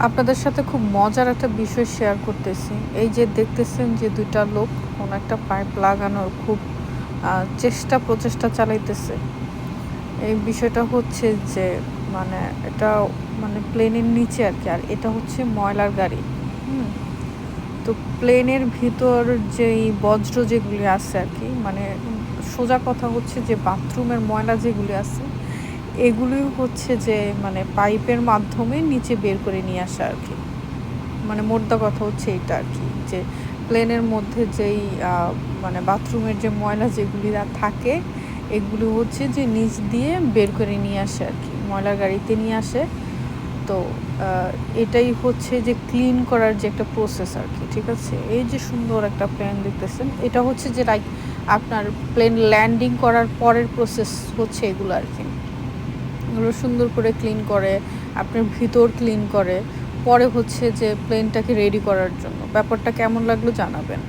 আপনাদের সাথে খুব মজার একটা বিষয় শেয়ার করতেছি। এই যে দেখতেছেন যে ২ টা লোক কোন একটা পাইপ লাগানোর খুব প্রচেষ্টা চালাইতেছে। এই বিষয়টা হচ্ছে যে মানে এটা মানে প্লেনের নিচে আরকি। আর এটা হচ্ছে ময়লার গাড়ি। হুম? তো প্লেনের ভিতর যেই বজ্র যেগুলি আছে আরকি মানে সোজা কথা হচ্ছে যে বাথরুমের ময়লা যেগুলি আছে এগুলোই হচ্ছে যে মানে পাইপের মাধ্যমে নিচে বের করে নিয়ে আসা আরকি। মানে মোদ্দা কথা হচ্ছে এইটা আরকি যে প্লেনের মধ্যে যেই মানে বাথরুমের যে ময়লা যেগুলি থাকে এগুলো হচ্ছে যে নিচ দিয়ে বের করে নিয়ে আসে আরকি। ময়লার গাড়িতে নিয়ে আসে। তো আ এটাই হচ্ছে যে ক্লিন করার যে একটা প্রসেস আরকি। ঠিক আছে? এই যে সুন্দর একটা প্লেন দেখতেছেন, এটা হচ্ছে যে লাইক আপনার প্লেন ল্যান্ডিং করার পরের প্রসেস হচ্ছে এগুলো আরকি। এগুলো সুন্দর করে ক্লিন করে, আপনার ভিতর ক্লিন করে। পরে হচ্ছে যে প্লেনটাকে রেডি করার জন্য। ব্যাপারটা কেমন লাগলো জানাবেন।